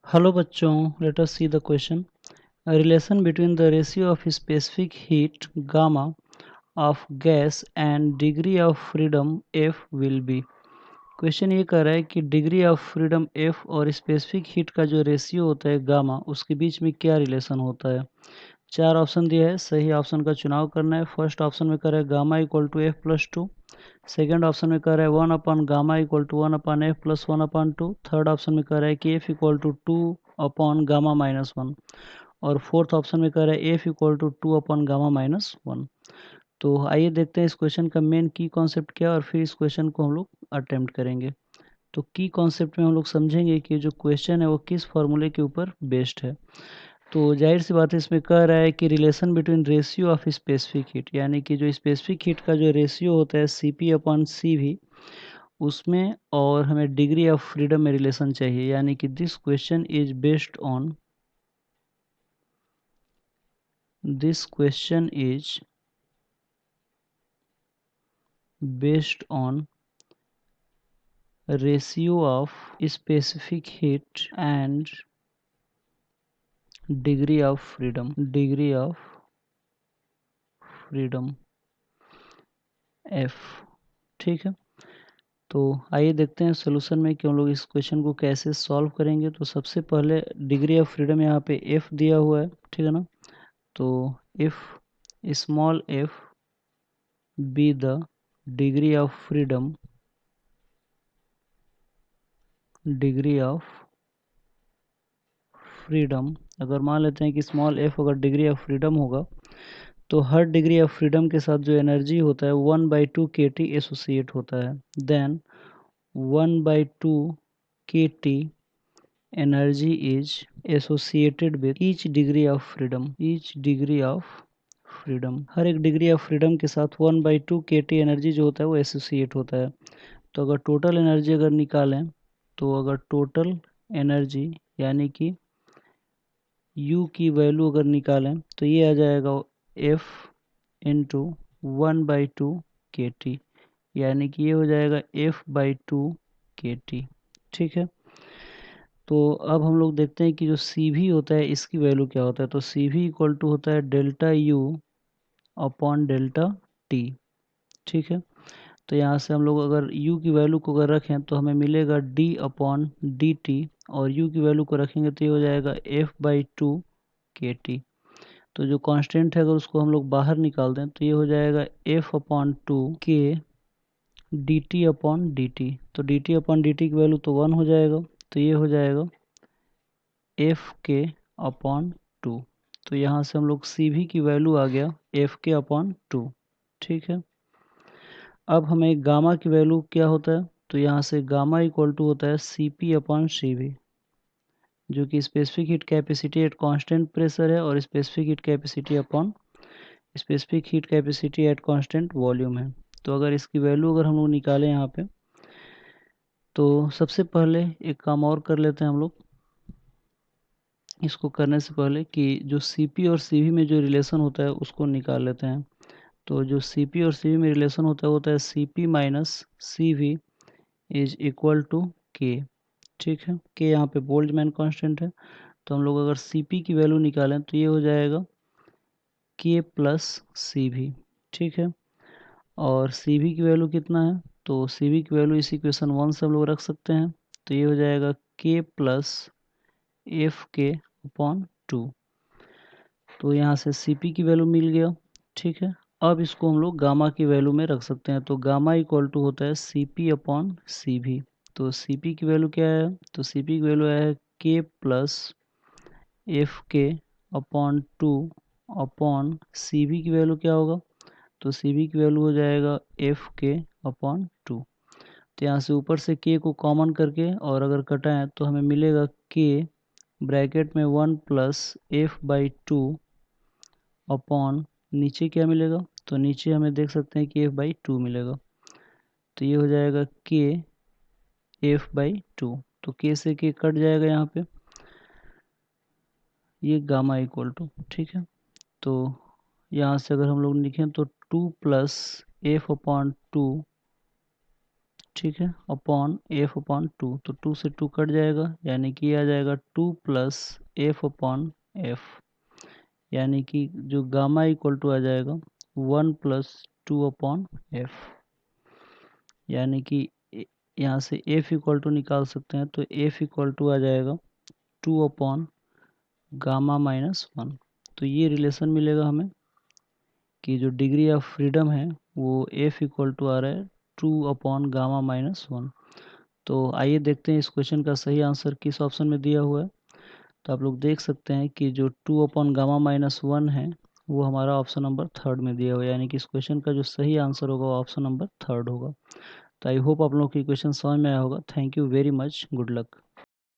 Hello बच्चों, let us see the question. A relation between the ratio of specific heat gamma of gas and degree of freedom F will be. Question ये कह रहा है कि degree of freedom F और specific heat का जो ratio होता है गामा उसके बीच में क्या रिलेशन होता है। चार ऑप्शन दिया है, सही ऑप्शन का चुनाव करना है। फर्स्ट ऑप्शन में कह रहा है gamma equal to F+2। Second option में कह रहा है 1/गामा equal to 1/F+1/2। Third option में कह रहा है कि F इक्वल टू 2/गामा-1। और फोर्थ ऑप्शन में कह रहा है F इक्वल टू 2/गामा-1। तो आइए देखते हैं इस क्वेश्चन का मेन की कॉन्सेप्ट क्या है और फिर इस क्वेश्चन को हम लोग अटेम्प्ट करेंगे। तो की कॉन्सेप्ट में हम लोग समझेंगे कि जो क्वेश्चन है वो किस फॉर्मूले के ऊपर बेस्ड है। तो जाहिर सी बात है, इसमें कह रहा है कि relation between ratio of specific heat, यानी कि जो स्पेसिफिक हीट का जो रेशियो होता है CP/CV उसमें, और हमें डिग्री ऑफ फ्रीडम में रिलेशन चाहिए। यानी कि this question is based on ratio of specific heat and degree of freedom F। ठीक है, तो आइए देखते हैं सोल्यूशन में कि हम लोग इस क्वेश्चन को कैसे सॉल्व करेंगे। तो सबसे पहले डिग्री ऑफ फ्रीडम यहाँ पे F दिया हुआ है, ठीक है ना। तो if small f be the degree of freedom, अगर मान लेते हैं कि स्मॉल f अगर डिग्री ऑफ फ्रीडम होगा तो हर डिग्री ऑफ फ्रीडम के साथ जो एनर्जी होता है 1/2 kT एसोसिएट होता है। Then 1/2 kT energy is associated with each degree of freedom. हर एक डिग्री ऑफ फ्रीडम के साथ 1/2 kT एनर्जी जो होता है वो एसोसिएट होता है। तो अगर टोटल एनर्जी अगर निकालें, तो अगर टोटल एनर्जी यानी कि U की वैल्यू अगर निकालें तो ये आ जाएगा F इंटू 1/2 kT, यानी कि ये हो जाएगा F/2 kT। ठीक है, तो अब हम लोग देखते हैं कि जो CV होता है इसकी वैल्यू क्या होता है। तो CV इक्वल टू होता है delta U upon delta T। ठीक है, तो यहाँ से हम लोग अगर U की वैल्यू को अगर रखें तो हमें मिलेगा D/dt, और U की वैल्यू को रखेंगे तो ये हो जाएगा F/2 kT। तो जो कांस्टेंट है अगर उसको हम लोग बाहर निकाल दें तो ये हो जाएगा F/2 k dt/dt। तो dt/dt की वैल्यू तो 1 हो जाएगा, तो ये हो जाएगा F/2। तो यहाँ से हम लोग CV की वैल्यू आ गया F/2। ठीक है, अब हमें गामा की वैल्यू क्या होता है। तो यहाँ से गामा इक्वल टू होता है CP/CV, जो कि specific heat capacity at constant pressure है और specific heat capacity at constant volume है। तो अगर इसकी वैल्यू अगर हम लोग निकालें यहाँ पे, तो सबसे पहले एक काम और कर लेते हैं हम लोग इसको करने से पहले कि जो CP और CV में जो रिलेशन होता है उसको निकाल लेते हैं। तो जो CP और CV में रिलेशन होता है वो होता है CP-CV is equal to K। ठीक है, K यहाँ पे बोल्ट्जमैन कांस्टेंट है। तो हम लोग अगर CP की वैल्यू निकालें तो ये हो जाएगा K+CV। ठीक है, और CV की वैल्यू कितना है, तो CV की वैल्यू इस इक्वेशन 1 से हम लोग रख सकते हैं। तो ये हो जाएगा K+FK/2। तो यहाँ से CP की वैल्यू मिल गया। ठीक है, अब इसको हम लोग गामा की वैल्यू में रख सकते हैं। तो गामा इक्वल टू होता है CP/CV। तो CP की वैल्यू क्या है, तो CP की वैल्यू है K+FK/2 अपॉन CV की वैल्यू क्या होगा, तो CV की वैल्यू हो जाएगा FK/2। तो यहाँ से ऊपर से K को कॉमन करके और अगर कटाएं तो हमें मिलेगा K ब्रैकेट में 1+F/2 अपॉन नीचे क्या मिलेगा, तो नीचे हमें देख सकते हैं कि F/2 मिलेगा। तो ये हो जाएगा K F/2। तो K से K कट जाएगा यहाँ पे, ये गामा इक्वल टू। ठीक है, तो यहाँ से अगर हम लोग लिखें तो 2+F/2 ठीक है, अपॉन एफ अपॉन टू, तो 2 से 2 कट जाएगा, यानी कि आ जाएगा 2 प्लस एफ अपॉन एफ, यानी कि जो गामा इक्वल टू आ जाएगा 1 प्लस 2 अपॉन एफ, यानी कि यहाँ से एफ इक्वल टू निकाल सकते हैं, तो एफ इक्वल टू आ जाएगा 2 अपॉन गामा माइनस 1। तो ये रिलेशन मिलेगा हमें कि जो डिग्री ऑफ फ्रीडम है वो एफ इक्वल टू आ रहा है 2 अपॉन गामा माइनस 1। तो आइए देखते हैं इस क्वेश्चन का सही आंसर किस ऑप्शन में दिया हुआ है। तो आप लोग देख सकते हैं कि जो 2 अपॉन गामा माइनस 1 है वो हमारा ऑप्शन नंबर थर्ड में दिया हुआ है, यानी कि इस क्वेश्चन का जो सही आंसर होगा वो ऑप्शन नंबर थर्ड होगा। तो आई होप आप लोगों को क्वेश्चन समझ में आया होगा। Thank you very much, good luck.